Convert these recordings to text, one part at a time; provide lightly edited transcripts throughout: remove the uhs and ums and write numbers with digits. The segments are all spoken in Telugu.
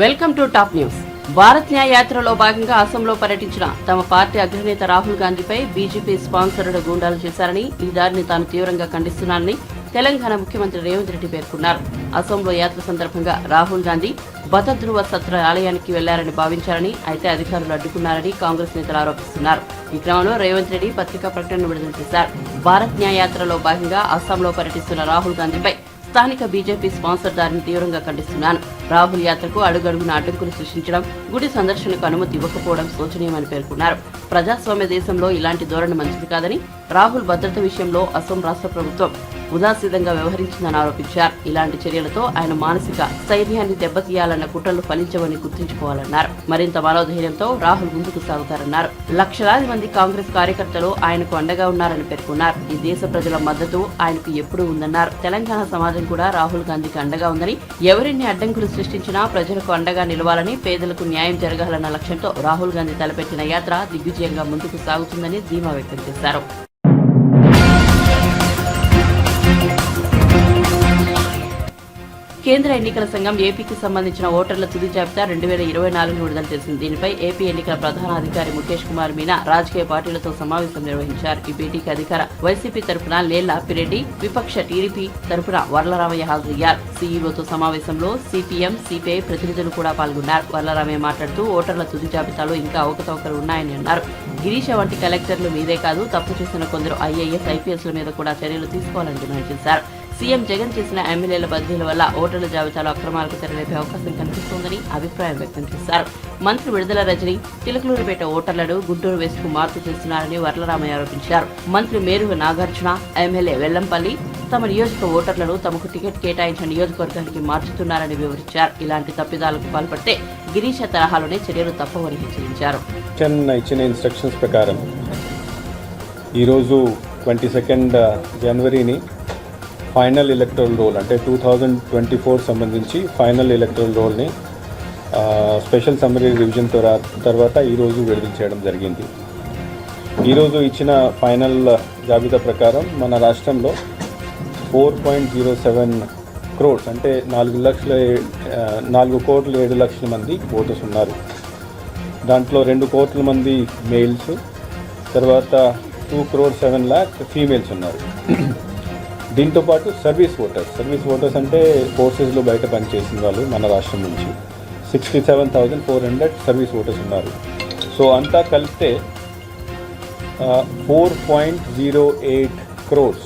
Welcome to top news. Bharat న్యాయ యాత్రలో భాగంగా అసోంలో పర్యటించిన తమ పార్టీ అగ్రనేత రాహుల్ గాంధీపై బీజేపీ స్పాన్సర్డ్ గూండాలు చేశారని, ఈ దాడిని తాను తీవ్రంగా ఖండిస్తున్నానని తెలంగాణ ముఖ్యమంత్రి రేవంత్ రెడ్డి పేర్కొన్నారు. అసోంలో యాత్ర సందర్భంగా రాహుల్ గాంధీ భద్రధృవ సత్ర ఆలయానికి వెళ్లారని భావించారని, అయితే అధికారులు అడ్డుకున్నారని కాంగ్రెస్ నేతలు ఆరోపిస్తున్నారు. ఈ క్రమంలో రేవంత్ రెడ్డి పత్రికా ప్రకటన విడుదల చేశారు. భారత్ న్యాయ యాత్రలో భాగంగా అస్సాంలో పర్యటిస్తున్న రాహుల్ గాంధీపై స్థానిక బీజేపీ స్పాన్సర్ దాడిని తీవ్రంగా ఖండిస్తున్నాను. రాహుల్ యాత్రకు అడుగడుగున అడ్డంకులు సృష్టించడం, గుడి సందర్శనకు అనుమతి ఇవ్వకపోవడం శోచనీయమని పేర్కొన్నారు. ప్రజాస్వామ్య దేశంలో ఇలాంటి ధోరణి మంచిది కాదని, రాహుల్ భద్రత విషయంలో అసోం రాష్ట్ర ప్రభుత్వం ఉదాసీనంగా వ్యవహరించిందని ఆరోపించారు. ఇలాంటి చర్యలతో ఆయన మానసిక స్థైర్యాన్ని దెబ్బతీయాలన్న కుట్రలు ఫలించవని గుర్తుంచుకోవాలన్నారు. మరింత మనోధైర్యంతో రాహుల్ ముందుకు సాగుతారన్నారు. లక్షలాది మంది కాంగ్రెస్ కార్యకర్తలు ఆయనకు అండగా ఉన్నారని పేర్కొన్నారు. ఈ దేశ ప్రజల మద్దతు ఆయనకు ఎప్పుడూ ఉందన్నారు. తెలంగాణ సమాజం కూడా రాహుల్ గాంధీకి అండగా ఉందని, ఎవరిన్ని అడ్డంకులు సృష్టించినా ప్రజలకు అండగా నిలవాలని, పేదలకు న్యాయం జరగాలన్న లక్ష్యంతో రాహుల్ గాంధీ తలపెట్టిన యాత్ర దిగ్విజయంగా ముందుకు సాగుతుందని ధీమా వ్యక్తం చేశారు. కేంద్ర ఎన్నికల సంఘం ఏపీకి సంబంధించిన ఓటర్ల తుది జాబితా 2024 విడుదల చేసింది. దీనిపై ఏపీ ఎన్నికల ప్రధాన అధికారి ముఖేష్ కుమార్ మీనా రాజకీయ పార్టీలతో సమావేశం నిర్వహించారు. ఈ భేటీకి అధికార వైసీపీ తరఫున లేళ్ల అప్పిరెడ్డి, విపక్ష టీడీపీ తరఫున వర్లరామయ్య హాజరయ్యారు. సీఈఓతో సమావేశంలో సిపిఎం, సిపిఐ ప్రతినిధులు కూడా పాల్గొన్నారు. వర్లరామయ్య మాట్లాడుతూ ఓటర్ల తుది జాబితాలో ఇంకా అవకతవకలు ఉన్నాయని అన్నారు. గిరీష వంటి కలెక్టర్లు మీదే కాదు, తప్పు చేసిన కొందరు ఐఏఎస్, ఐపీఎస్ల మీద కూడా చర్యలు తీసుకోవాలని డిమాండ్ చేశారు. సీఎం జగన్ చేసిన ఎమ్మెల్యేల బదిలీల వల్ల ఓటర్ల జాబితాలో అక్రమాలకు తెరలేపే అవకాశం కనిపిస్తోందని అభిప్రాయం వ్యక్తం చేశారు. మంత్రి విడుదల రజని చిలకలూరుపేట ఓటర్లను గుంటూరు వెస్ట్ కు మార్పు చేస్తున్నారని వర్లరామయ్య ఆరోపించారు. మంత్రి మేరుగు నాగార్జున, ఎమ్మెల్యే వెల్లంపల్లి తమ నియోజక ఓటర్లను తమకు టికెట్ కేటాయించిన నియోజకవర్గానికి మార్చుతున్నారని వివరించారు. ఇలాంటి తప్పిదాలకు పాల్పడితే గిరీష తరహాలోనే చర్యలు తప్పవని హెచ్చరించారు. ఇచ్చిన ఇన్స్ట్రక్షన్స్ ప్రకారం ఈరోజు 22 జనవరిని ఫైనల్ ఎలక్టరల్ రోల్ అంటే 2024 సంబంధించి ఫైనల్ ఎలక్టరల్ రోల్ని స్పెషల్ సమ్మరీ రివిజన్ తర్వాత ఈరోజు విడుదల చేయడం జరిగింది. ఈరోజు ఇచ్చిన ఫైనల్ జాబితా ప్రకారం మన రాష్ట్రంలో 4.07 crores అంటే 4 కోట్ల 7 లక్షల మంది ఓటర్స్ ఉన్నారు. దాంట్లో 2 కోట్ల మంది మేల్స్, తర్వాత 2 crores 7 lakh ఫీమేల్స్ ఉన్నారు. దీంతోపాటు సర్వీస్ ఓటర్స్ అంటే ఫోర్సెస్లో బయట పనిచేసిన వాళ్ళు మన రాష్ట్రం నుంచి 67,400 సర్వీస్ ఓటర్స్ ఉన్నారు. సో అంతా కలిపితే 4.08 crores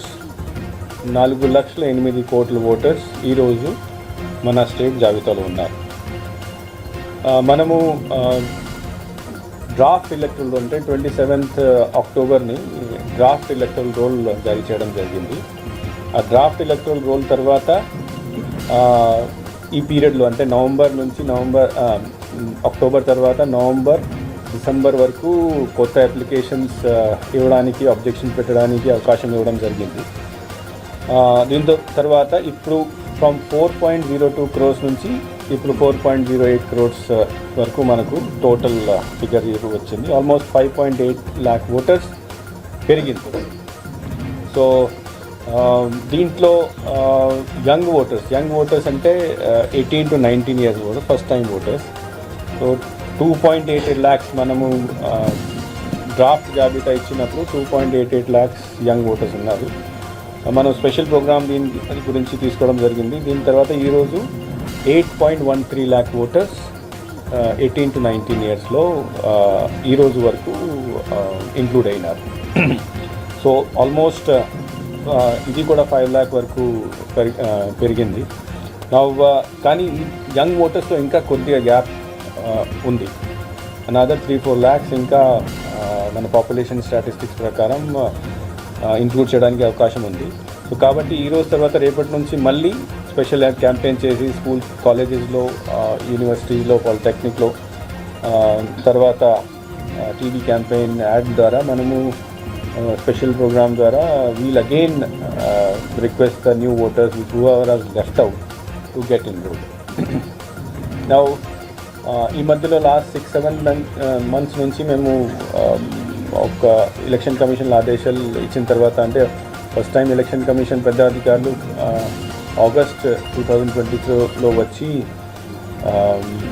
4,08,00,000 ఓటర్స్ ఈరోజు మన స్టేట్ జాబితాలో ఉన్నారు. మనము డ్రాఫ్ట్ ఎలక్టరల్ రోల్ అంటే 27th అక్టోబర్ని డ్రాఫ్ట్ ఎలక్టరల్ రోల్ జారీ చేయడం జరిగింది. ఆ డ్రాఫ్ట్ ఎలక్టరల్ రోల్ తర్వాత ఈ పీరియడ్లో అంటే అక్టోబర్ తర్వాత నవంబర్, డిసెంబర్ వరకు కొత్త అప్లికేషన్స్ ఇవ్వడానికి, అబ్జెక్షన్ పెట్టడానికి అవకాశం ఇవ్వడం జరిగింది. దీంతో తర్వాత ఇప్పుడు ఫ్రమ్ 4.02 crores నుంచి ఇప్పుడు 4.08 crores వరకు మనకు టోటల్ ఫిగర్ వచ్చింది. ఆల్మోస్ట్ 5.8 lakh ఓటర్స్ పెరిగింది. సో దీంట్లో యంగ్ ఓటర్స్ అంటే 18 to 19 years voter, first time voters. So 2.88 lakhs మనము డ్రాఫ్ట్ జాబితా ఇచ్చినప్పుడు 2.88 lakhs యంగ్ ఓటర్స్ ఉన్నారు. మనం స్పెషల్ ప్రోగ్రామ్ దీని గురించి తీసుకోవడం జరిగింది. దీని తర్వాత ఈరోజు 8.13 lakh ఓటర్స్ 18 to 19 yearsలో ఈరోజు వరకు ఇంక్లూడ్ అయినారు. సో ఆల్మోస్ట్ ఇది కూడా 5 lakh వరకు పెరిగింది. కానీ యంగ్ ఓటర్స్లో ఇంకా కొద్దిగా గ్యాప్ ఉంది. అనదర్ 3-4 lakhs ఇంకా మన పాపులేషన్ స్టాటిస్టిక్స్ ప్రకారం ఇంక్లూడ్ చేయడానికి అవకాశం ఉంది. సో కాబట్టి ఈరోజు తర్వాత రేపటి నుంచి మళ్ళీ స్పెషల్ క్యాంపెయిన్ చేసి స్కూల్, కాలేజెస్లో, యూనివర్సిటీస్లో, పాలిటెక్నిక్లో, తర్వాత టీవీ క్యాంపెయిన్ యాడ్ ద్వారా మనము స్పెషల్ ప్రోగ్రామ్ ద్వారా we'll again request the new voters whoever has left out to get enrolled. Now ఈ మధ్యలో లాస్ట్ 6-7 months నుంచి మేము ఒక ఎలక్షన్ కమిషన్ ఆదేశాలు ఇచ్చిన తర్వాత, అంటే ఫస్ట్ టైం ఎలక్షన్ కమిషన్ పెద్ద అధికారులు ఆగస్ట్ 2022లో వచ్చి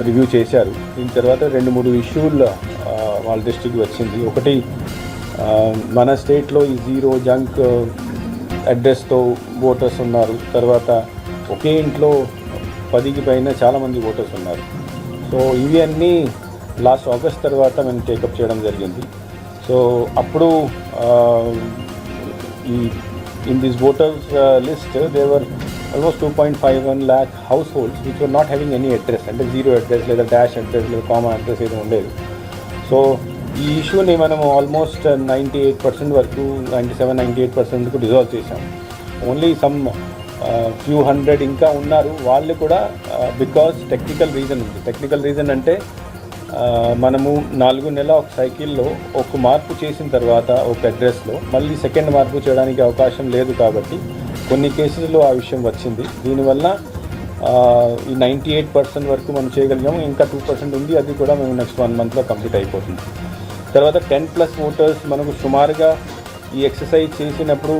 రివ్యూ చేశారు. దీని తర్వాత 2-3 ఇష్యూలు వాళ్ళ దృష్టికి వచ్చింది. ఒకటి, మన స్టేట్లో ఈ జీరో జంక్ అడ్రస్తో ఓటర్స్ ఉన్నారు. తర్వాత ఒకే ఇంట్లో 10కి పైన చాలామంది ఓటర్స్ ఉన్నారు. సో ఇవి అన్నీ లాస్ట్ ఆగస్ట్ తర్వాత మేము టేకప్ చేయడం జరిగింది. సో అప్పుడు ఈ in this voters list there almost 2.51 lakh households which were not having any address, అంటే జీరో అడ్రస్ లేదా డాష్ అడ్రస్ లేదా కామన్ అడ్రస్ ఏదో ఉండేది. సో ఈ ఇష్యూని మనము ఆల్మోస్ట్ 98% వరకు 97-98% వరకు రిజాల్వ్ చేశాం. ఓన్లీ సమ్ ఫ్యూ హండ్రెడ్ ఇంకా ఉన్నారు. వాళ్ళు కూడా బికాజ్ టెక్నికల్ రీజన్ ఉంది. టెక్నికల్ రీజన్ అంటే మనము 4 నెలల ఒక సైకిల్లో ఒక మార్పు చేసిన తర్వాత ఒక అడ్రస్లో మళ్ళీ సెకండ్ మార్పు చేయడానికి అవకాశం లేదు. కాబట్టి కొన్ని కేసుల్లో ఆ విషయం వచ్చింది. దీనివల్ల ఈ 98% వరకు మనం చేయగలిగాము. ఇంకా 2% ఉంది, అది కూడా మేము నెక్స్ట్ 1 monthలో కంప్లీట్ అయిపోతుంది. తర్వాత 10+ ఓటర్స్ మనకు సుమారుగా ఈ ఎక్సర్సైజ్ చేసినప్పుడు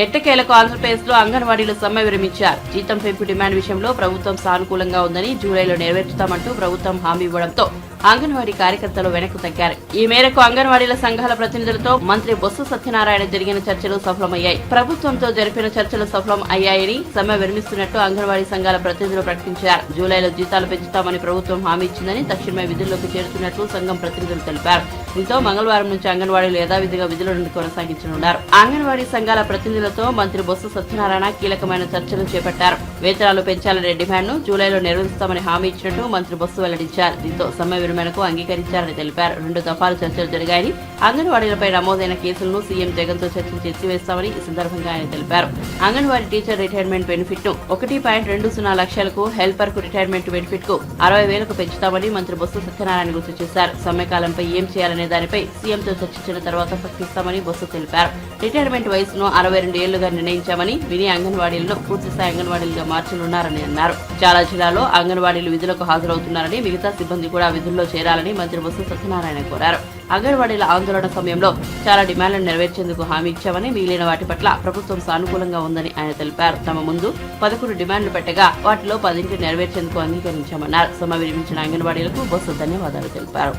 ఎట్టకేలకు ఆంధ్రప్రదేశ్లో అంగన్వాడీలు సమ్మె విరమించారు. జీతం పెంపు డిమాండ్ విషయంలో ప్రభుత్వం సానుకూలంగా ఉందని, జూలైలో నెరవేర్చుతామంటూ ప్రభుత్వం హామీ ఇవ్వడంతో అంగన్వాడీ కార్యకర్తలు వెనక్కు తగ్గారు. ఈ మేరకు అంగన్వాడీల సంఘాల ప్రతినిధులతో మంత్రి బొత్స సత్యనారాయణ జరిగిన చర్చలు సఫలమయ్యాయి. ప్రభుత్వంతో జరిపిన చర్చలు సఫలం అయ్యాయని, సమ్మె విరమిస్తున్నట్టు అంగన్వాడీ సంఘాల ప్రతినిధులు ప్రకటించారు. జూలైలో జీతాలు పెంచుతామని ప్రభుత్వం హామీ ఇచ్చిందని, తక్షణమే విధుల్లోకి చేరుతున్నట్లు సంఘం ప్రతినిధులు తెలిపారు. దీంతో మంగళవారం నుంచి అంగన్వాడీలు యథావిధిగా విధుల నుండి కొనసాగించనున్నారు. అంగన్వాడీ సంఘాల ప్రతినిధులతో మంత్రి బొత్స సత్యనారాయణ కీలకమైన చర్చలు చేపట్టారు. వేతనాలు పెంచాలనే డిమాండ్ను జూలైలో నిర్వహిస్తామని హామీ ఇచ్చినట్టు మంత్రి బొత్స వెల్లడించారు. దీంతో సమ్మె విరమణకు అంగీకరించారని తెలిపారు. 2 దఫాలు చర్చలు జరిగాయని, అంగన్వాడీలపై నమోదైన కేసులను సీఎం జగన్తో చర్చించి ఎత్తివేస్తామని ఈ సందర్భంగా ఆయన తెలిపారు. అంగన్వాడీ టీచర్ రిటైర్మెంట్ బెనిఫిట్ ను 1.20 లక్షలకు, హెల్పర్ కు రిటైర్మెంట్ బెనిఫిట్ కు 60,000కు పెంచుతామని మంత్రి బొత్స సత్యనారాయణ గుర్తు చేశారు. సమ్మెకాలంపై ఏం చేయాలనే దానిపై సీఎంతో చర్చించిన తర్వాత ప్రకటిస్తామని బొత్స తెలిపారు. రిటైర్మెంట్ వయసును 62 ఏళ్లుగా నిర్ణయించామని, మినీ అంగన్వాడీలను పూర్తిస్థాయి అంగన్వాడీలుగా మార్చనున్నారని అన్నారు. చాలా జిల్లాల్లో అంగన్వాడీలు విధులకు హాజరవుతున్నారని, మిగతా సిబ్బంది కూడా విధుల్లో చేరాలని మంత్రి బొత్స సత్యనారాయణ కోరారు. అంగన్వాడీల ఆందోళన సమయంలో చాలా డిమాండ్లను నెరవేర్చేందుకు హామీ ఇచ్చామని, మిగిలిన వాటి పట్ల ప్రభుత్వం సానుకూలంగా ఉందని ఆయన తెలిపారు. తమ ముందు 11 డిమాండ్లు పెట్టగా వాటిలో 10 నెరవేర్చేందుకు అంగీకరించామన్నారు. సమ్మె విరమించిన అంగన్వాడీలకు బొత్స ధన్యవాదాలు తెలిపారు.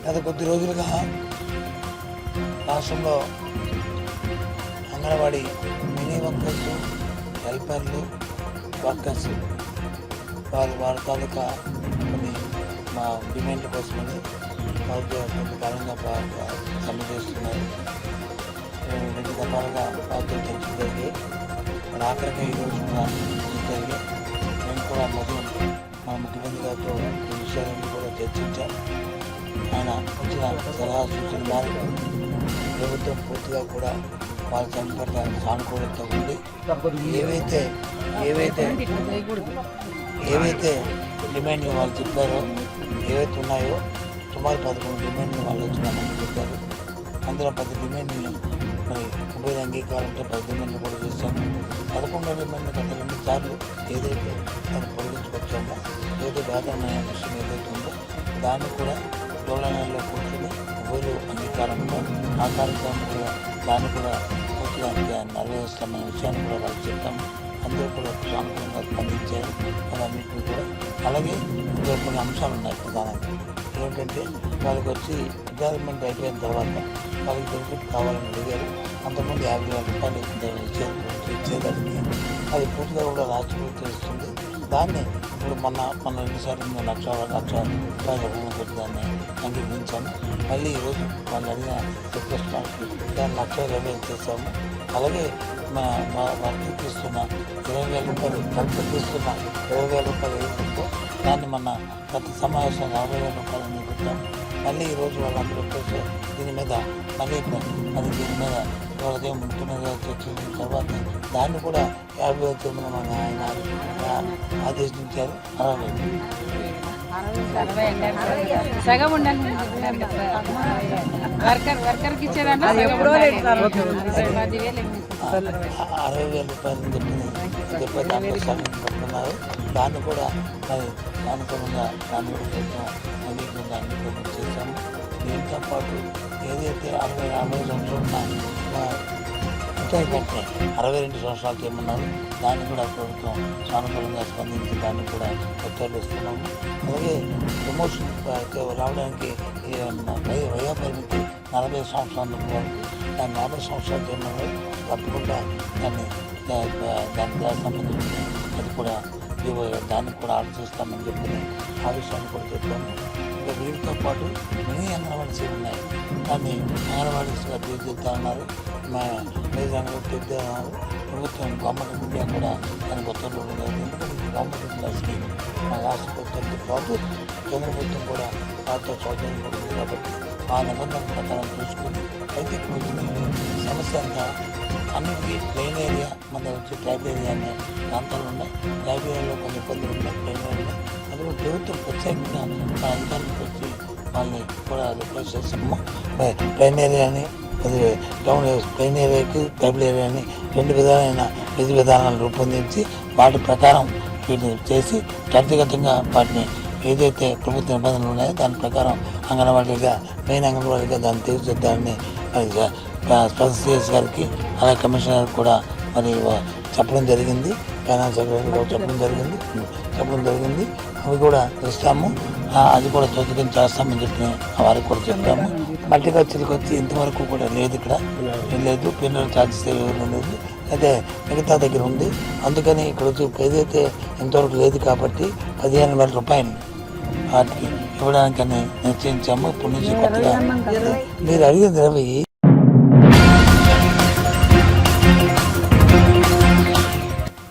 గత కొద్ది రోజులుగా రాష్ట్రంలో అంగన్వాడీ మినీ వర్కర్స్, హెల్పర్లు, వర్కర్స్ వారి తాలూకా కొన్ని మా డిమాండ్ల కోసమని వారికి కొంతకాలంగా సమ్మె చేస్తున్నారు. 2 దఫాలుగా వారితో చర్చలు జరిగాయి. మరి ఆఖరిగా ఈరోజు కూడా జరిగాయి. మేము కూడా మొదలు మా ముఖ్యమంత్రి గారితో ఈ విషయాలన్నీ కూడా చర్చించాం. ఆయన వచ్చిన సలహా సూచన మేరకు ప్రభుత్వం పూర్తిగా కూడా వాళ్ళ సంపద సానుకూలత ఉంది. ఏవైతే డిమాండ్లు వాళ్ళు చెప్పారో, ఏవైతే ఉన్నాయో సుమారు 11 డిమాండ్లు వాళ్ళు వచ్చినామని చెప్పారు. అందులో 10 డిమాండ్లు మరి ఉభయ అంగీకారంతో 10 డిమాండ్లు కూడా చేశాము. 11 డిమాండ్లు గత 2 సార్లు ఏదైతే దాన్ని పొడిగించుకొచ్చామో, ఏదైతే వేతనమైన విషయం ఏదైతే ఉందో దాన్ని కూడా జూలైలో కూర్చొని ఉభయలు అంగీకారంతో ఆ కార్యక్రమం కూడా దాన్ని కూడా పూర్తిగా నెరవేరుస్తామనే విషయాన్ని కూడా వాళ్ళు చెప్పాము. అందరూ కూడా సానుకూలంగా స్పందించారు. అవన్నింటినీ కూడా అలాగే ఇందులో కొన్ని అంశాలు ఉన్నాయి. ప్రధానంగా ఏంటంటే వాళ్ళకి వచ్చి రిటైర్మెంట్ అయిపోయిన తర్వాత వాళ్ళకి బెనిఫిట్ కావాలని అడిగారు. అంతకుముందు 50,000 రూపాయలు ఇచ్చేదానికి అది పూర్తిగా కూడా రాష్ట్ర ప్రభుత్వం ఇస్తుంది. దాన్ని ఇప్పుడు మన ఎన్నిసార్లు 1,00,000 రూపాయలు పెట్టి దాన్ని అంగీకరించాము. మళ్ళీ ఈరోజు వాళ్ళు అడిగిన రిక్వెస్ట్ మనకి దాన్ని 1,20,000 చేశాము. అలాగే వారికి తీసుకున్న 20,000 రూపాయలు, కలిపి తీసుకున్న 20,000 రూపాయలు ఏదైతుందో దాన్ని మన ప్రతి సమావేశం 40,000 రూపాయలు పెట్టాము. మళ్ళీ ఈరోజు వాళ్ళందరూ దీని మీద మళ్ళీ దీని మీద ఉదయం ముఖ్యమంత్రి చర్చించిన తర్వాత దాన్ని కూడా 50,000 చొప్పున మన ఆయన ఆదేశించారు. 60,000 సగం ఉండాలి. వర్కర్కి ఇచ్చారంటే 10,000 రూపాయలు దాంట్లో సగం పడుతున్నారు. దాన్ని కూడా మరి అనుకూలంగా దాన్ని కూడా అంగీకరణ చేశాము. దీంతో పాటు ఏదైతే 60 సంవత్సరాలు ప్రభుత్వం వెంటనే 62 సంవత్సరాలు చేయమన్నారు. దాన్ని కూడా ప్రభుత్వం సానుకూలంగా స్పందించి దాన్ని కూడా ఉత్తర్వులు ఇస్తున్నాము. అలాగే ప్రమోషన్ రావడానికి వయో పరిమితి 40 సంవత్సరాల వరకు దాన్ని 50 సంవత్సరాలు చేయమన్నారు. తప్పకుండా దానికి సంబంధించి అది కూడా దాన్ని కూడా ఆలోచిస్తామని చెప్పి ఆ విషయాన్ని కూడా చెప్పాము. ఇంకా వీటితో పాటు మినీ అంగన్వాడీస్ ఉన్నాయి. దాన్ని అంగన్వాడీస్గా తీర్చిదిద్దామన్నారు. తీర్చిదిద్దామన్నారు. ప్రభుత్వం గవర్నమెంట్ ఇండియా కూడా దానికి ఉత్తర్వులు ఉండదు. ఎందుకంటే గవర్నమెంట్ ఇండియా స్కీమ్ మా రాష్ట్ర ప్రభుత్వంతో పాటు కేంద్ర ప్రభుత్వం కూడా వారితో చౌకర్యం పడుతుంది. కాబట్టి ఆ నిబంధన ప్రకారం చూసుకుని అయితే సమస్య అంతా అన్నిటికీ ప్లెయిన్ ఏరియా మన వచ్చి ట్రైబల్ ఏరియా అనే ప్రాంతాలు ఉన్నాయి. ట్రైబల్ ఏరియాలో కొన్ని ఇబ్బందులు ఉన్నాయి. ప్లెయిన్ ఏరియా అది ప్రభుత్వం ప్రత్యేకంగా మన అధికారులకు వచ్చి వాళ్ళని కూడా రిక్వెస్ట్ చేస్తాము. ప్లెయిన్ ఏరియాని అది టౌన్ ప్లెయిన్ ఏరియాకి ట్రైబల్ ఏరియాని 2 విధాలైన విధి విధానాలు రూపొందించి వాటి ప్రకారం వీటిని చేసి త్వరితగతంగా వాటిని ఏదైతే ప్రభుత్వ నిబంధనలు ఉన్నాయో దాని ప్రకారం అంగన్వాడీగా మెయిన్ అంగన్వాడీగా దాన్ని తీర్చిదిద్దాలని స్పెషల్ సిఎస్ గారికి అలాగే కమిషనర్ గారికి కూడా మరి చెప్పడం జరిగింది. ఫైనాన్స్ సెక్రటరీ కూడా చెప్పడం జరిగింది. అవి కూడా ఇస్తాము. అది కూడా త్వరితం చేస్తామని చెప్పి వారికి కూడా చెప్పాము. మల్టీకల్చర్కి వచ్చి ఇంతవరకు కూడా లేదు, ఇక్కడ లేదు. పెన్నుల ఛార్జెస్ లేదు, అయితే మిగతా దగ్గర ఉంది. అందుకని ఇక్కడ వచ్చి ఏదైతే ఇంతవరకు లేదు కాబట్టి 15,000 రూపాయలు వాటికి ఇవ్వడానికని నిశ్చయించాము. ఇప్పటి నుంచి కొత్తగా మీరు అడిగింది 20.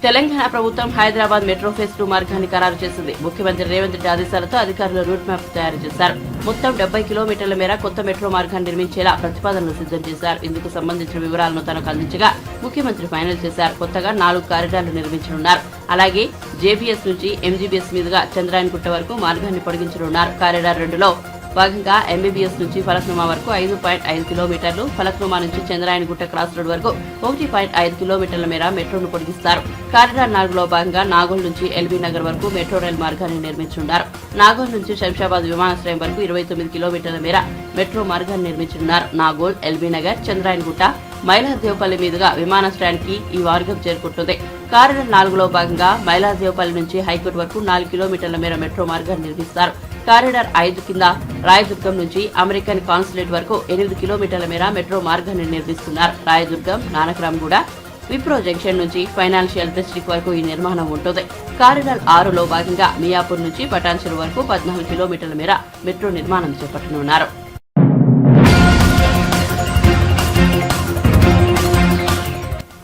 తెలంగాణ ప్రభుత్వం హైదరాబాద్ మెట్రో ఫేజ్ 2 మార్గాన్ని ఖరారు చేసింది. ముఖ్యమంత్రి రేవంత్ రెడ్డి ఆదేశాలతో అధికారులు రూట్ మ్యాప్ తయారు చేశారు. మొత్తం 70 కిలోమీటర్ల మేర కొత్త మెట్రో మార్గాన్ని నిర్మించేలా ప్రతిపాదనలు సిద్ధం చేశారు. ఇందుకు సంబంధించిన వివరాలను తనకు అందించగా ముఖ్యమంత్రి ఫైనల్ చేశారు. కొత్తగా 4 కారిడార్లు నిర్మించనున్నారు. అలాగే జేబీఎస్ నుంచి ఎంజీబీఎస్ మీదుగా చంద్రాయణగుట్ట వరకు మార్గాన్ని పొడిగించనున్నారు. కారిడార్ 2లో భాగంగా ఎంబీబీఎస్ నుంచి ఫలక్నుమా వరకు 5.5 కిలోమీటర్లు, ఫలక్నుమా నుంచి చంద్రాయణగుట్ట క్రాస్ రోడ్ వరకు 1.5 కిలోమీటర్ల మేర మెట్రోను పొడిగిస్తారు. కారిడార్ 4లో భాగంగా నాగోల్ నుంచి ఎల్బీ నగర్ వరకు మెట్రో రైల్ మార్గాన్ని నిర్మించనున్నారు. నాగోల్ నుంచి శంషాబాద్ విమానాశ్రయం వరకు 29 కిలోమీటర్ల మేర మెట్రో మార్గాన్ని నిర్మించనున్నారు. నాగోల్, ఎల్బీ నగర్, చంద్రాయణగుట్ట, మైలాదేవపల్లి మీదుగా విమానాశ్రయానికి ఈ మార్గం చేరుకుంటుంది. కారిడార్ 4లో భాగంగా మైలాదేవపల్లి నుంచి హైకోర్టు వరకు 4 కిలోమీటర్ల మేర మెట్రో మార్గాన్ని నిర్మిస్తారు. కారిడార్ 5 కింద రాయదుర్గం నుంచి అమెరికన్ కాన్సులేట్ వరకు 8 కిలోమీటర్ల మేర మెట్రో మార్గాన్ని నిర్మిస్తున్నారు. రాయదుర్గం, నానక్రామ్గూడ, విప్రో జంక్షన్ నుంచి ఫైనాన్షియల్ డిస్ట్రిక్ట్ వరకు ఈ నిర్మాణం ఉంటుంది. కారిడార్ 6లో భాగంగా మియాపూర్ నుంచి పటాన్చెరు వరకు 14 కిలోమీటర్ల మేర మెట్రో నిర్మాణం చేపట్టనున్నారు.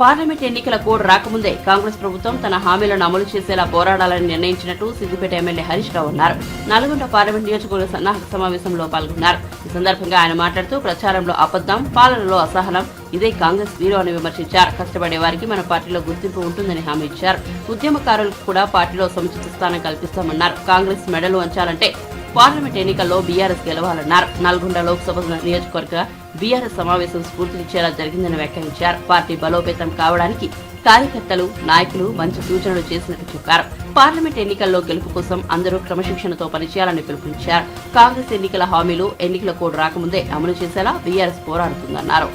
పార్లమెంట్ ఎన్నికల కోడ్ రాకముందే కాంగ్రెస్ ప్రభుత్వం తన హామీలను అమలు చేసేలా పోరాడాలని నిర్ణయించినట్టు సిద్దిపేట ఎమ్మెల్యే హరీష్ రావు అన్నారు. నల్గొండ పార్లమెంట్ నియోజకవర్గ సన్నాహక సమావేశంలో పాల్గొన్నారు. ఈ సందర్భంగా ఆయన మాట్లాడుతూ ప్రచారంలో అబద్దం, పాలనలో అసహనం ఇదే కాంగ్రెస్ వీరు అని విమర్శించారు. కష్టపడే వారికి మన పార్టీలో గుర్తింపు ఉంటుందని హామీ ఇచ్చారు. ఉద్యమకారులకు కూడా పార్టీలో సముచిత స్థానం కల్పిస్తామన్నారు. కాంగ్రెస్ మెడలు వంచాలంటే పార్లమెంట్ ఎన్నికల్లో బీఆర్ఎస్ గెలవాలన్నారు. నల్గొండ లోక్సభ నియోజకవర్గ బీఆర్ఎస్ సమావేశం స్ఫూర్తినిచ్చేలా జరిగిందని వ్యాఖ్యానించారు. పార్టీ బలోపేతం కావడానికి కార్యకర్తలు, నాయకులు మంచి సూచనలు చేసినట్టు చెప్పారు. పార్లమెంట్ ఎన్నికల్లో గెలుపు కోసం అందరూ క్రమశిక్షణతో పనిచేయాలని పిలుపునిచ్చారు. కాంగ్రెస్ ఎన్నికల హామీలు ఎన్నికల కోడ్ రాకముందే అమలు చేసేలా బీఆర్ఎస్ పోరాడుతుందన్నారు.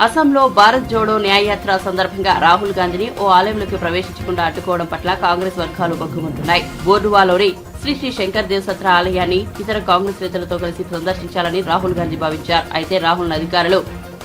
అస్సాంలో భారత్ జోడో న్యాయయాత్ర సందర్భంగా రాహుల్ గాంధీని ఓ ఆలయంలోకి ప్రవేశించకుండా అడ్డుకోవడం పట్ల కాంగ్రెస్ వర్గాలు బగ్గుమంటున్నాయి. బోర్డువాలోని శ్రీ శంకర్ దేవ్ సత్ర ఆలయాన్ని ఇతర కాంగ్రెస్ నేతలతో కలిసి సందర్శించాలని రాహుల్ గాంధీ భావించారు. అయితే రాహుల్ అధికారులు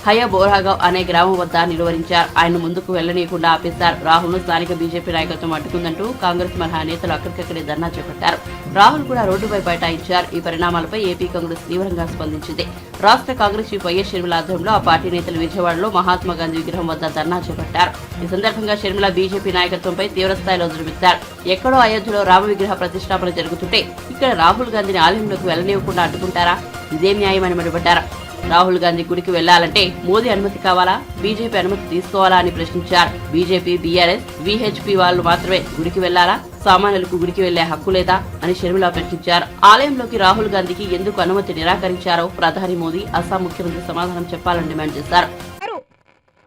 హయా బోరాగావ్ అనే గ్రామం వద్ద నిలువరించారు. ఆయన ముందుకు వెళ్లనీయకుండా ఆపేశారు. రాహుల్ ను స్థానిక బీజేపీ నాయకత్వం అడ్డుకుందంటూ కాంగ్రెస్ మహా నేతలు అక్కడికక్కడే ధర్నా చేపట్టారు. రాహుల్ కూడా రోడ్డుపై బైఠాయించారు. ఈ పరిణామాలపై ఏపీ కాంగ్రెస్ తీవ్రంగా స్పందించింది. రాష్ట్ర కాంగ్రెస్ చీఫ్ వైఎస్ షర్మిల ఆధ్వర్యంలో ఆ పార్టీ నేతలు విజయవాడలో మహాత్మా గాంధీ విగ్రహం వద్ద ధర్నా చేపట్టారు. ఈ సందర్భంగా షర్మిల బీజేపీ నాయకత్వంపై తీవ్రస్థాయిలో దుర్మిత్తారు. ఎక్కడో అయోధ్యలో రామ విగ్రహ ప్రతిష్టాపన జరుగుతుంటే ఇక్కడ రాహుల్ గాంధీని ఆలయంలోకి వెళ్లనివ్వకుండా అడ్డుకుంటారా? ఇదే న్యాయమని మండిపడ్డారు. రాహుల్ గాంధీ గుడికి వెళ్లాలంటే మోదీ అనుమతి కావాలా, బీజేపీ అనుమతి తీసుకోవాలా అని ప్రశ్నించారు. బీజేపీ, బీఆర్ఎస్, వీహెచ్పీ వాళ్లు మాత్రమే గుడికి వెళ్లాలా, సామాన్యులకు గుడికి వెళ్లే హక్కు లేదా అని షర్మిల ప్రశ్నించారు. ఆలయంలోకి రాహుల్ గాంధీకి ఎందుకు అనుమతి నిరాకరించారో ప్రధాని మోదీ అస్సాం ముఖ్యమంత్రి సమాధానం చెప్పాలని డిమాండ్ చేశారు.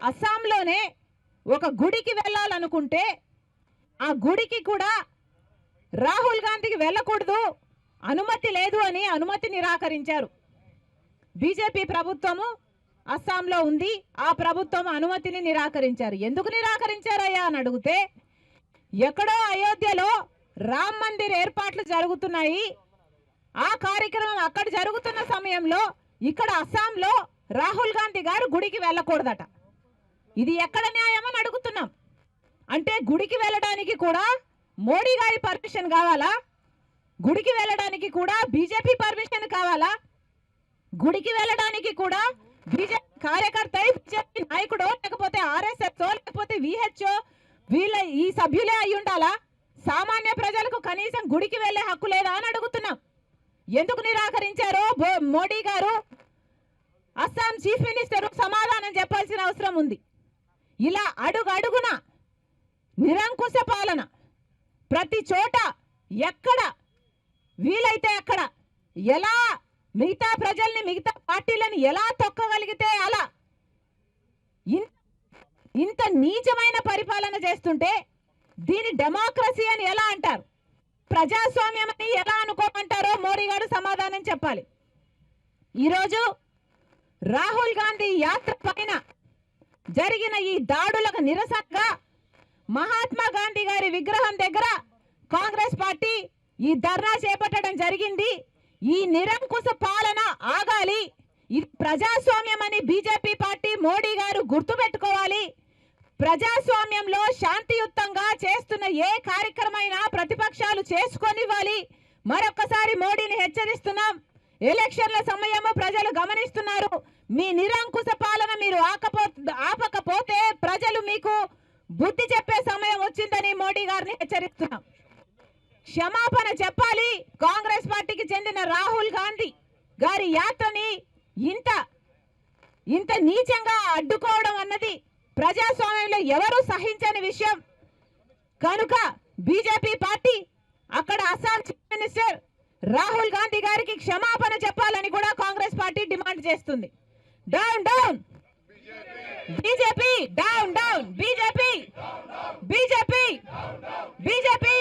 అస్సాంలోనే ఒక గుడికి వెళ్లాలనుకుంటే ఆ గుడికి కూడా రాహుల్ గాంధీకి వెళ్ళకూడదు, అనుమతి లేదు అని అనుమతి నిరాకరించారు. బీజేపీ ప్రభుత్వము అస్సాంలో ఉంది. ఆ ప్రభుత్వం అనుమతిని నిరాకరించారు. ఎందుకు నిరాకరించారయ్యా అని అడిగితే, ఎక్కడో అయోధ్యలో రామ్ మందిర్ ఏర్పాట్లు జరుగుతున్నాయి. ఆ కార్యక్రమం అక్కడ జరుగుతున్న సమయంలో ఇక్కడ అస్సాంలో రాహుల్ గాంధీ గారు గుడికి వెళ్ళకూడదట. ఇది ఎక్కడ న్యాయం అని అడుగుతున్నాం. అంటే గుడికి వెళ్ళడానికి కూడా మోడీ గారి పర్మిషన్ కావాలా? గుడికి వెళ్ళడానికి కూడా బీజేపీ పర్మిషన్ కావాలా? గుడికి వెళ్ళడానికి కూడా బీజేపీ కార్యకర్త బీజేపీ నాయకుడో లేకపోతే ఆర్ఎస్ఎస్ లేకపోతే విహెచ్ఓ వీళ్ళ ఈ సభ్యులే అయి ఉండాలా? సామాన్య ప్రజలకు కనీసం గుడికి వెళ్ళే హక్కు లేదా అని అడుగుతున్నాం. ఎందుకు నిరాకరించారో మోడీ గారు, అస్సాం చీఫ్ మినిస్టర్ సమాధానం చెప్పాల్సిన అవసరం ఉంది. ఇలా అడుగడుగున నిరంకుశ పాలన, ప్రతి చోట ఎక్కడ వీలైతే అక్కడ ఎలా మిగతా ప్రజల్ని మిగతా పార్టీలను ఎలా తొక్కగలిగితే అలా ఇంత నీచమైన పరిపాలన చేస్తుంటే దీని డెమోక్రసీ అని ఎలా అంటారు? ప్రజాస్వామ్యం అని ఎలా అనుకోమంటారో మోడీ గారు సమాధానం చెప్పాలి. ఈరోజు రాహుల్ గాంధీ యాత్ర పైన జరిగిన ఈ దాడులకు నిరసనగా మహాత్మా గాంధీ గారి విగ్రహం దగ్గర కాంగ్రెస్ పార్టీ ఈ ధర్నా చేపట్టడం జరిగింది. ఈ నిరంకుశ పాలన ఆగాలి. ఇది ప్రజాస్వామ్యం అని బీజేపీ పార్టీ మోడీ గారు గుర్తుపెట్టుకోవాలి. ప్రజాస్వామ్యంలో శాంతియుతంగా చేస్తున్న ఏ కార్యక్రమైనా ప్రతిపక్షాలు చేసుకొనివ్వాలి. మరొకసారి మోడీని హెచ్చరిస్తున్నాం. ఎలక్షన్ల సమయము ప్రజలు గమనిస్తున్నారు. మీ నిరంకుశ పాలన మీరు ఆపకపోతే ప్రజలు మీకు బుద్ధి చెప్పే సమయం వచ్చిందని మోడీ గారిని హెచ్చరిస్తున్నాం. క్షమాపణ చెప్పాలి. కాంగ్రెస్ పార్టీకి చెందిన రాహుల్ గాంధీ గారి యాత్రని ఇంత నీచంగా అడ్డుకోవడం అన్నది ప్రజాస్వామ్యంలో ఎవరు సహించని విషయం. కనుక బీజేపీ పార్టీ అక్కడ అస్సాం చీఫ్ మినిస్టర్ రాహుల్ గాంధీ గారికి క్షమాపణ చెప్పాలని కూడా కాంగ్రెస్ పార్టీ డిమాండ్ చేస్తుంది. Down down BJP, down down BJP, BJP, BJP,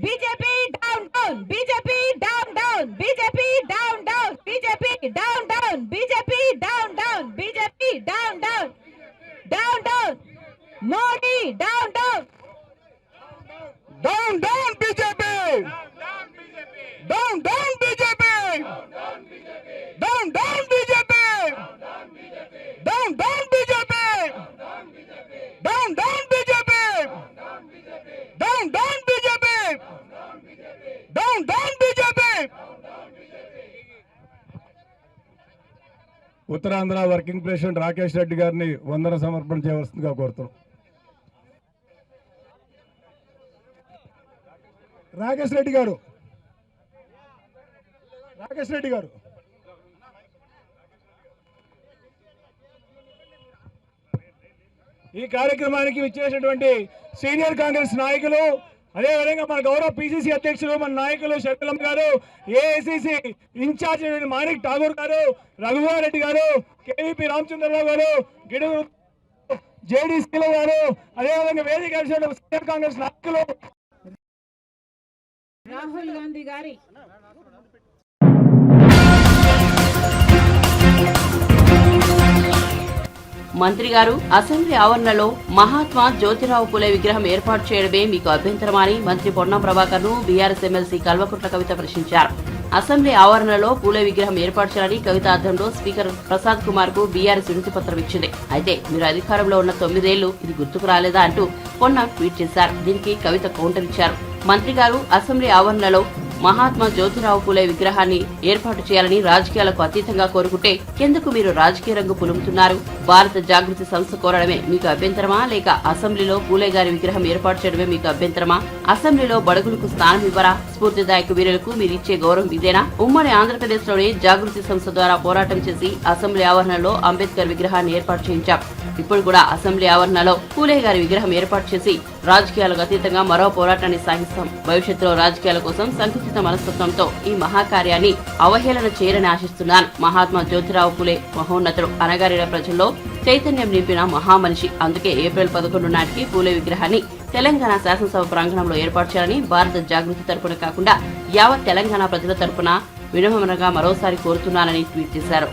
BJP, down down BJP, down down BJP, down down BJP, down down BJP, down down BJP, down down, down down Modi, down down, down down BJP, down down BJP, down down BJP, down down BJP, down down BJP, down down BJP, down down BJP. Uttarandhra working president Rakesh Reddy గారిని వందన సమర్పణ చేయవలసిందిగా కోరుతున్నాం. రాకేష్ రెడ్డి గారు, రాకేష్ రెడ్డి గారు. ఈ కార్యక్రమానికి విచ్చేసినటువంటి సీనియర్ కాంగ్రెస్ నాయకులు, అదేవిధంగా మన గౌరవ పిసిసి అధ్యక్షులు మన నాయకులు షర్మిలమ్మ గారు, ఏఐసిసి ఇన్ఛార్జ్ మాణిక్ ఠాగూర్ గారు, రఘువర్ రెడ్డి గారు, కేవీపీ రామచంద్రరావు గారు, గిడుగు జేడీ శీల గారు, అదేవిధంగా వేదిక సీనియర్ కాంగ్రెస్ నాయకులు, రాహుల్ గాంధీ గారి మంత్రి గారు అసెంబ్లీ ఆవరణలో మహాత్మా జ్యోతిరావు పూలే విగ్రహం ఏర్పాటు చేయడమే మీకు అభ్యంతరమా అని మంత్రి పొన్నం ప్రభాకర్ ను బీఆర్ఎస్ ఎమ్మెల్సీ కల్వకుంట్ల కవిత ప్రశ్నించారు. అసెంబ్లీ ఆవరణలో పూలే విగ్రహం ఏర్పాటు చేయాలని కవిత ఆధ్వర్యంలో స్పీకర్ ప్రసాద్ కుమార్ కు బీఆర్ఎస్ వినతి పత్రం ఇచ్చింది. అయితే మీరు అధికారంలో ఉన్న 9 ఏళ్లు ఇది గుర్తుకు రాలేదా అంటూ పొన్నం ట్వీట్ చేశారు. దీనికి కవిత కౌంటర్ ఇచ్చారు. మంత్రి గారు అసెంబ్లీ ఆవరణలో మహాత్మా జ్యోతిరావు పూలే విగ్రహాన్ని ఏర్పాటు చేయాలని రాజకీయాలకు అతీతంగా కోరుకుంటే ఎందుకు మీరు రాజకీయ రంగు పులుముతున్నారు? భారత జాగృతి సంస్థ కోరడమే మీకు అభ్యంతరమా, లేక అసెంబ్లీలో పూలే గారి విగ్రహం ఏర్పాటు చేయడమే మీకు అభ్యంతరమా? అసెంబ్లీలో బడుగులకు స్థానం ఇవ్వరా? స్ఫూర్తిదాయక వీరులకు మీరిచ్చే గౌరవం ఇదేనా? ఉమ్మడి ఆంధ్రప్రదేశ్ లోని జాగృతి సంస్థ ద్వారా పోరాటం చేసి అసెంబ్లీ ఆవరణలో అంబేద్కర్ విగ్రహాన్ని ఏర్పాటు చేయించాం. ఇప్పుడు కూడా అసెంబ్లీ ఆవరణలో పూలే గారి విగ్రహం ఏర్పాటు చేసి రాజకీయాలకు అతీతంగా మరో పోరాటాన్ని సాగిస్తాం. భవిష్యత్తులో రాజకీయాల కోసం సంకుచిత మనస్తత్వంతో ఈ మహాకార్యాన్ని అవహేళన చేయరని ఆశిస్తున్నాను. మహాత్మా జ్యోతిరావు పూలే మహోన్నతుడు, అనగారిన ప్రజల్లో చైతన్యం నింపిన మహామనిషి. అందుకే ఏప్రిల్ 11 నాటికి పూలే విగ్రహాన్ని తెలంగాణ శాసనసభ ప్రాంగణంలో ఏర్పాటు చేయాలని భారత జాగృతి తరపున కాకుండా యావత్ తెలంగాణ ప్రజల తరపున వినమ్రంగా మరోసారి కోరుతున్నానని ట్వీట్ చేశారు.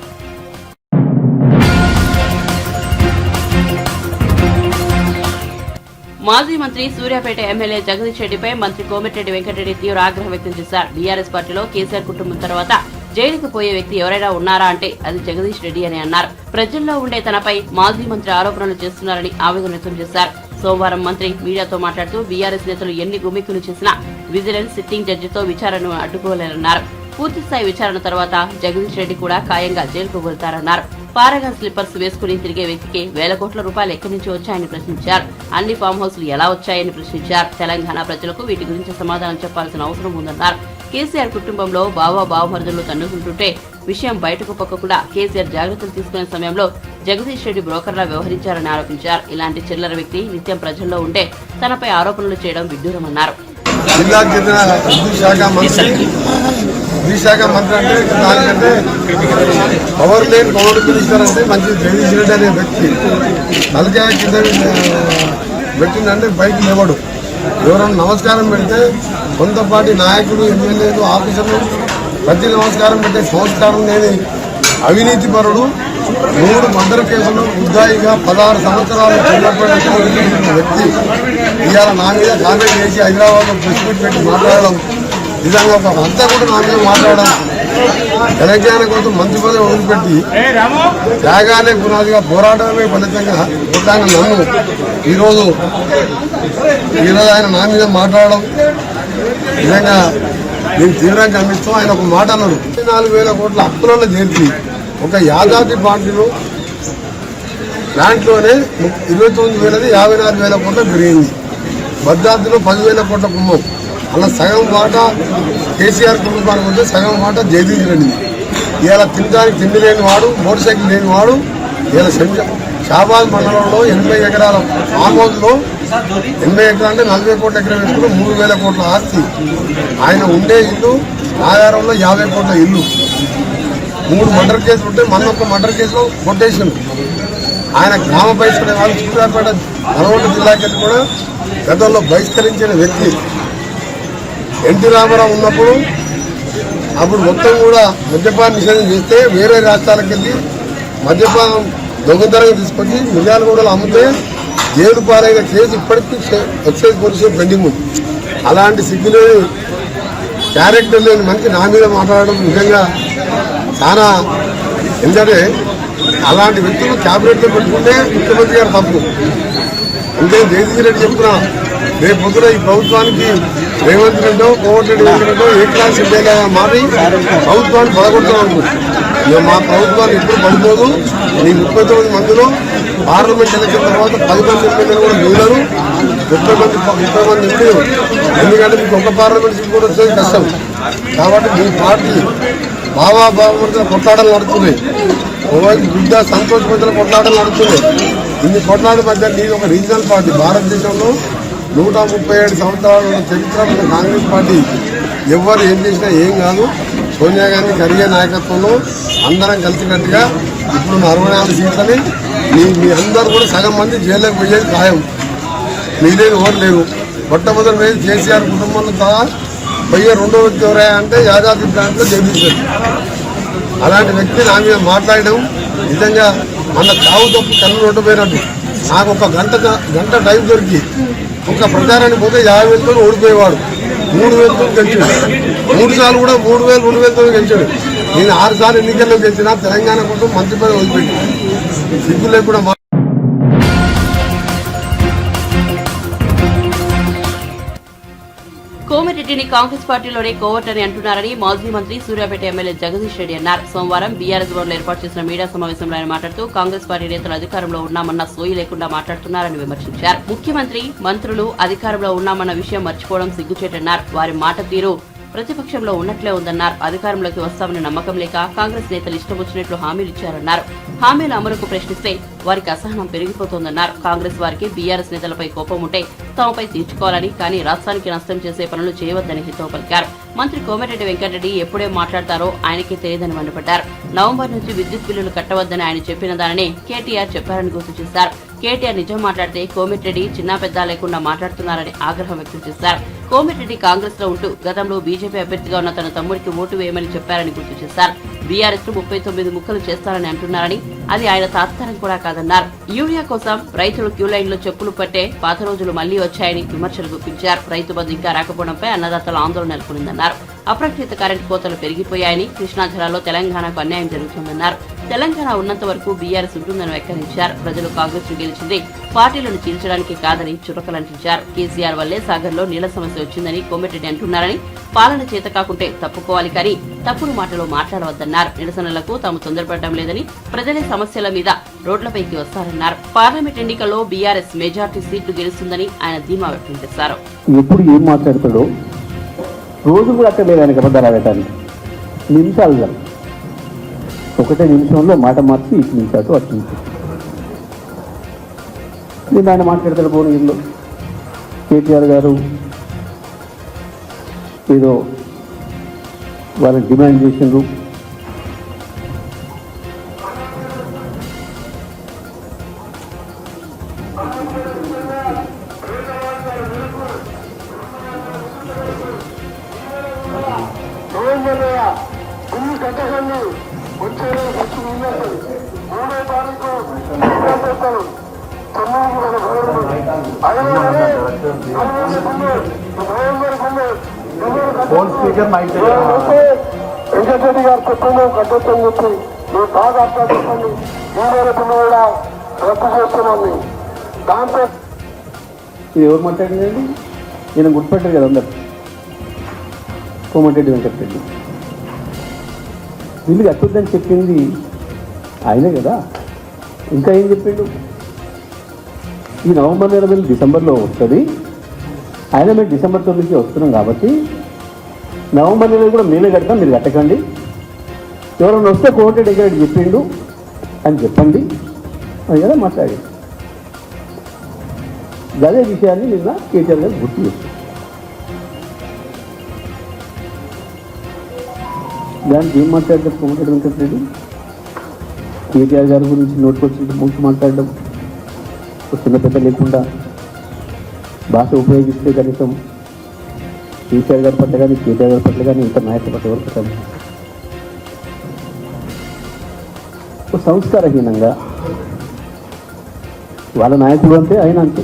మాజీ మంత్రి సూర్యాపేట ఎమ్మెల్యే జగదీష్ రెడ్డిపై మంత్రి కోమటిరెడ్డి వెంకటరెడ్డి తీవ్ర ఆగ్రహం వ్యక్తం చేశారు. బీఆర్ఎస్ పార్టీలో కేసీఆర్ కుటుంబం తర్వాత జైలుకు పోయే వ్యక్తి ఎవరైనా ఉన్నారా అంటే అది జగదీష్ రెడ్డి అని అన్నారు. ప్రజల్లో ఉండే తనపై మాజీ మంత్రి ఆరోపణలు చేస్తున్నారని ఆవేదన వ్యక్తం చేశారు. సోమవారం మంత్రి మీడియాతో మాట్లాడుతూ బీఆర్ఎస్ నేతలు ఎన్ని గుమికులు చేసినా విజిలెన్స్ సిట్టింగ్ జడ్జితో విచారణను అడ్డుకోలేరన్నారు. పూర్తిస్థాయి విచారణ తర్వాత జగదీష్ రెడ్డి కూడా ఖాయంగా జైలుకు వెళ్తారన్నారు. పారగాన్ స్లిప్పర్స్ వేసుకుని తిరిగే వ్యక్తికి వేల కోట్ల రూపాయలు ఎక్కడి నుంచి వచ్చాయని ప్రశ్నించారు. అన్ని ఫామ్ హౌస్లు ఎలా వచ్చాయని ప్రశ్నించారు. తెలంగాణ ప్రజలకు వీటి గురించి సమాధానం చెప్పాల్సిన అవసరం ఉందన్నారు. కేసీఆర్ కుటుంబంలో బావమరుదులు తన్నుకుంటుంటే విషయం బయటకు పొక్కకుండా కేసీఆర్ జాగ్రత్తలు తీసుకునే సమయంలో జగదీష్ రెడ్డి బ్రోకర్లా వ్యవహరించారని ఆరోపించారు. ఇలాంటి చిల్లర వ్యక్తి నిత్యం ప్రజల్లో ఉంటే తనపై ఆరోపణలు చేయడం విడ్డూరమన్నారు. జిల్లాకు చెందిన విశాఖ మంత్రి అంటే దానికంటే పవర్ లేని పవర్ మినిస్టర్ అంటే మంచి జగదీష్ రెడ్డి అనే వ్యక్తి తలకాయ కింద పెట్టిందంటే బయట లేవడు. ఎవరైనా నమస్కారం పెడితే కొంత పార్టీ నాయకుడు ఎమ్మెల్యేలు ఆఫీసర్లు ప్రతి నమస్కారం పెట్టే సంస్కారం లేని అవినీతి పరుడు 3 మర్డర్ కేసులు ముద్దాయిగా 16 సంవత్సరాలు చిన్నప్పటి వ్యక్తి ఇవాళ నా మీద కాంగ్రెస్ చేసి హైదరాబాద్లో ప్రెస్ మీట్ పెట్టి మాట్లాడడం నిజంగా ఒక అంతా కూడా నా మీద మాట్లాడడం తెలంగాణ కోసం మంచి పదవి వదిలిపెట్టి త్యాగానే పునాదిగా పోరాటమే ఫలితంగా నన్ను ఈరోజు ఆయన నా మీద మాట్లాడడం నిజంగా నేను తీవ్రంగా ఖండిస్తూ ఆయన ఒక మాట అన్నాడు. 4,000 కోట్ల అప్పులలో చేర్చి ఒక యాదాద్రి పార్టీలో ప్లాంట్లోనే 29,000 54,000 కోట్ల పెరిగింది. భద్రాద్రిలో 10,000 కోట్ల కుంభం. అలా సగం వాటా కేసీఆర్ కుటుంబానికి వస్తే సగం వాటా జగదీష్ రెడ్డి. ఇవాళ తినడానికి తిండి లేని వాడు, మోటార్ సైకిల్ లేని వాడు ఇవాళ షాబాద్ మండలంలో 80 ఎకరాల ఫామ్ హౌస్లో 80 ఎకరాలు అంటే 40 కోట్ల ఎకరం వేసుకుంటే 3,000 కోట్ల ఆస్తి. ఆయన ఉండే ఇల్లు ఆధారంలో 50 కోట్ల ఇల్లు. 3 మర్డర్ కేసులు ఉంటే మన ఒక్క మర్డర్ కేసులో కొట్టేసిండు. ఆయన గ్రామ బహిష్కరణ వాళ్ళు సూర్యాపేట నల్గొండ జిల్లాకి కూడా గతంలో బహిష్కరించిన వ్యక్తి. ఎన్టీ రామారావు ఉన్నప్పుడు అప్పుడు మొత్తం కూడా మద్యపాన నిషేధం చేస్తే వేరే రాష్ట్రాలకు వెళ్ళి మద్యపానం దొంగతనంగా తీసుకొచ్చి మిర్యాలగూడలో అమ్మితే జైలు పాలైన కేసు ఇప్పటికీ ఎక్సైజ్ పోలీసులు పెండింగ్ ఉంది. అలాంటి సిగ్గులేని క్యారెక్టర్ లేని మనిషి నా మీద మాట్లాడడం నిజంగా చాలా ఎందుకంటే అలాంటి వ్యక్తులు క్యాబినెట్లో పెట్టుకుంటే ముఖ్యమంత్రి గారు తప్పు. అంటే జగదీష్ రెడ్డి చెప్తున్నా రేపు పొద్దున ఈ ప్రభుత్వానికి రేవంత్ రెడ్డో కోమటిరెడ్డి వెంకటరెడ్డో ఏ క్లాస్ ఎమ్మెల్యే మారి ప్రభుత్వాన్ని పడగొడతాం అనుకుంటున్నాం. మా ప్రభుత్వాన్ని ఎప్పుడు పడిపోదు. ఈ 39 మందిలో పార్లమెంట్ ఎలక్షన్ తర్వాత 10 మంది ఎమ్మెల్యేలు కూడా మిగిలారు. 30 మంది ఎంపీలు. ఎందుకంటే మీకు ఒక పార్లమెంట్ సీట్ కూడా వచ్చేది కష్టం. కాబట్టి మీ పార్టీ బావమరుదుల కొట్లాటలు నడుస్తున్నాయి. ఓవైపు బిడ్డ సంతోష్ మధ్యలో కొట్లాటలు నడుస్తున్నాయి. ఇన్ని కొట్లాటల మధ్య నీది ఒక రీజనల్ పార్టీ. భారతదేశంలో 137 సంవత్సరాల చరిత్ర ఉన్న కాంగ్రెస్ పార్టీ ఎవరు ఏం చేసినా ఏం కాదు. సోనియా గాంధీ ఖర్గే నాయకత్వంలో అందరం కలిసినట్టుగా ఇప్పుడు 64 సీట్లని మీ అందరూ కూడా సగం మంది జైల్లోకి పోయేది ఖాయం. మీరేది ఓటు లేరు. మొట్టమొదటి రోజు కేసీఆర్ కుటుంబంలో సహా పోయే రెండో వ్యక్తి ఎవరయ్యా అంటే యాదాద్రి ప్లాంట్లో జగదీష్ రెడ్డి. అలాంటి వ్యక్తి నా మీద మాట్లాడడం నిజంగా మన చావు తప్పు కన్ను రోడ్డుపోయినట్టు. నాకు ఒక గంట టైం దొరికి ఒక ప్రచారానికి పోతే 50,000 ఓడిపోయేవాడు. 3,000 గెలిచాడు. 3 సార్లు కూడా 3,000 2,000 గెలిచాడు. నేను 6 సార్లు ఎన్నికల్లో గెలిచినా తెలంగాణ కోసం మంచి పని వదిలిపెట్టి సిగ్గు లేకుండా కోమిరెడ్డిని కాంగ్రెస్ పార్టీలోనే కోవటని అంటున్నారని మాజీ మంత్రి సూర్యాపేట ఎమ్మెల్యే జగదీష్ రెడ్డి అన్నారు. సోమవారం బీఆర్ఎస్ భవన్లో ఏర్పాటు చేసిన మీడియా సమావేశంలో ఆయన మాట్లాడుతూ కాంగ్రెస్ పార్టీ నేతలు అధికారంలో ఉన్నామన్న సోయి లేకుండా మాట్లాడుతున్నారని విమర్శించారు. ముఖ్యమంత్రి, మంత్రులు అధికారంలో ఉన్నామన్న విషయం మర్చిపోవడం సిగ్గుచేటన్నారు. వారి మాట తీరు ప్రతిపక్షంలో ఉన్నట్లే ఉందన్నారు. అధికారంలోకి వస్తామని నమ్మకం లేక కాంగ్రెస్ నేతలు ఇష్టం వచ్చినట్లు హామీలు ఇచ్చారన్నారు. హామీల అమలుకు ప్రశ్నిస్తే వారికి అసహనం పెరిగిపోతోందన్నారు. కాంగ్రెస్ వారికి బీఆర్ఎస్ నేతలపై కోపం ఉంటే తమపై తీర్చుకోవాలని, కానీ రాష్ట్రానికి నష్టం చేసే పనులు చేయవద్దని హితవు పలికారు. మంత్రి కోమటిరెడ్డి వెంకటరెడ్డి ఎప్పుడే మాట్లాడతారో ఆయనకే తెలియదని మండిపడ్డారు. నవంబర్ నుంచి విద్యుత్ బిల్లులు కట్టవద్దని ఆయన చెప్పిన దానినే కేటీఆర్ చెప్పారని గుర్తు చేశారు. కేటీఆర్ నిజం మాట్లాడితే కోమటిరెడ్డి చిన్న పెద్ద లేకుండా మాట్లాడుతున్నారని ఆగ్రహం వ్యక్తం చేశారు. కోమటిరెడ్డి కాంగ్రెస్ లో ఉంటూ గతంలో బీజేపీ అభ్యర్థిగా ఉన్న తన తమ్ముడికి ఓటు వేయమని చెప్పారని గుర్తు చేశారు. బీఆర్ఎస్ ను 39 ముక్కలు చేస్తారని అంటున్నారని, అది ఆయన తాత్కారం కూడా కాదన్నారు. యూరియా కోసం రైతులు క్యూ లైన్ లో చెప్పులు పట్టే పాత రోజులు మళ్లీ వచ్చాయని విమర్శలు గుప్పించారు. రైతు బంధు ఇంకా రాకపోవడంపై అన్నదాతల ఆందోళన నెలకొందన్నారు. అప్రకటిత కరెంటు కోతలు పెరిగిపోయాయని, కృష్ణా జిల్లాలో తెలంగాణకు అన్యాయం జరుగుతుందన్నారు. తెలంగాణ ఉన్నంత వరకు బీఆర్ఎస్ ఉంటుందని వ్యాఖ్యానించారు. ప్రజలు కాంగ్రెస్ ను గెలిచింది పార్టీలను చీల్చడానికి కాదని చురకలంటించారు. కేసీఆర్ వల్లే సాగర్ లో నీళ్ల సమస్య వచ్చిందని కోమటిరెడ్డి అంటున్నారని, పాలన చేత కాకుంటే తప్పుకోవాలి కానీ తప్పుడు మాటలు మాట్లాడవద్దన్నారు. నిరసనలకు తాము తొందరపడటం లేదని, ప్రజలే సమస్యల మీద రోడ్లపైకి వస్తారన్నారు. పార్లమెంట్ ఎన్నికల్లో బీఆర్ఎస్ మెజార్టీ సీట్లు గెలుస్తుందని ఆయన ధీమా వ్యక్తం చేశారు. ఎప్పుడు ఏం మాట్లాడతాడో రోజు కూడా అక్కడ లేదు ఆయనకి అబద్ధాలు ఆడటానికి. నిమిషాలు ఒకటే నిమిషంలో మాట మార్చి ఇటు నిమిషాలు అటు నిమిషం నేను ఆయన మాట్లాడతాడు. భువనగిరిలో కేటీఆర్ గారు ఏదో వాళ్ళని డిమాండ్ చేసిండ్రు. వెంకటరెడ్డి గారు చెప్పండి కట్టొచ్చని చెప్పి మీరు బాగా అర్థం చెప్పండి. ఈరోజు కూడా రద్దు చేస్తున్నాను. దాంతో ఇది ఎవరు మాట్లాడిందండి? నేను గుర్తుపెట్టారు కదా అందరు. కోమటిరెడ్డి వెంకటరెడ్డి వీళ్ళు కట్టొద్దని చెప్పింది ఆయనే కదా. ఇంకా ఏం చెప్పిండు? ఈ నవంబర్ నెల బిల్లు డిసెంబర్లో వస్తుంది, ఆయన మేము డిసెంబర్ 9కి వస్తున్నాం కాబట్టి నవంబర్ నెల కూడా మేమే కడతాం, మీరు కట్టకండి. ఎవరైనా వస్తే కోమటిరెడ్డి వెంకటరెడ్డి చెప్పిండు అని చెప్పండి అని కదా మాట్లాడి. అదే విషయాన్ని నిన్న కేటీఆర్ గారు గుర్తు చేస్తారు. దానికి ఏం మాట్లాడతారు కోమటిరెడ్డి వెంకటరెడ్డి? కేటీఆర్ గారి గురించి నోటుకొచ్చి ముందు మాట్లాడడం, చిన్న పెద్ద లేకుండా భాష ఉపయోగిస్తే కనీసం కేసీఆర్ గారి పట్ల కానీ కేటీఆర్ గారి పట్ల కానీ ఇంత నాయకుల పట్ల ఎవరి పట్ల సంస్కారహీనంగా వాళ్ళ నాయకుడు అంటే ఆయన అంతే.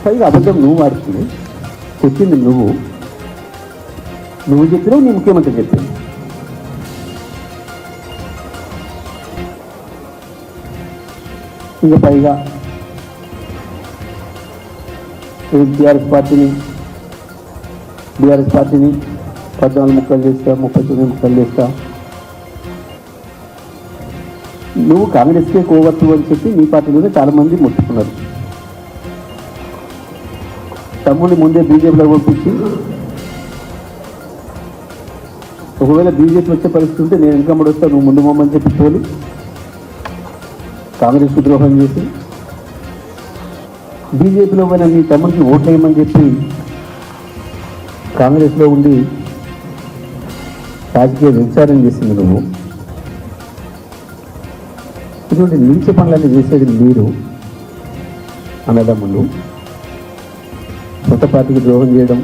పైగా అబద్ధం నువ్వు వాడుతుంది, చెప్పింది నువ్వు చెప్పినావు, నీ ముఖ్యమంత్రి చెప్పింది. ఇంకా పైగా బీఆర్ఎస్ పార్టీని 14 ముక్కలు చేస్తా, 39 ముక్కలు చేస్తా. నువ్వు కాంగ్రెస్కే కోవద్దు అని చెప్పి నీ పార్టీలోనే చాలామంది ముట్టుకున్నారు. తమ్ముడిని ముందే బీజేపీలో పంపించి, ఒకవేళ బీజేపీ వచ్చే పరిస్థితి ఉంటే నేను వెనకమ్మడి వస్తా, నువ్వు ముందు పోమని చెప్పి పోలి కాంగ్రెస్కు ద్రోహం చేసి బీజేపీలో పోయిన నీ తమ్ముడికి ఓట్లు వేయమని చెప్పి కాంగ్రెస్లో ఉండి రాజకీయ వ్యభిచారం చేసింది నువ్వు. ఇటువంటి నీచ పనులన్నీ చేసేది మీరు అన్నదమ్ములు. సొంత పార్టీకి ద్రోహం చేయడం,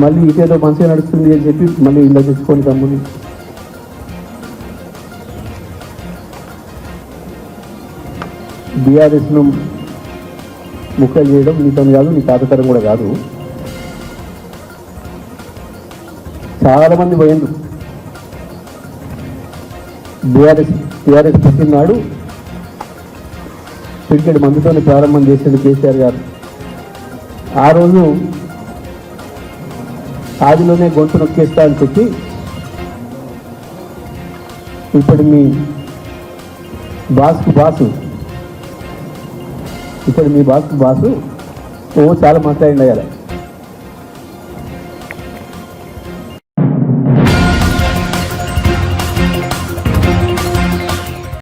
మళ్ళీ ఇటేదో మంచిగా నడుస్తుంది అని చెప్పి మళ్ళీ ఇలా తెచ్చుకొని తమ్ముని. బీఆర్ఎస్ను ముక్కలు చేయడం నీతో కాదు, నీ తాతతరం కూడా కాదు. చాలామంది పోయిండ్రు. టీఆర్ఎస్ పుట్టినాడు పిడికెడు మందుతోనే ప్రారంభం చేసింది కేసీఆర్ గారు. ఆ రోజు ఆదిలోనే గొంతు నొక్కేస్తా అని చెప్పి ఇప్పుడు మీ బాసు ఓ చాలా మాట్లాడింది అయ్యాలి.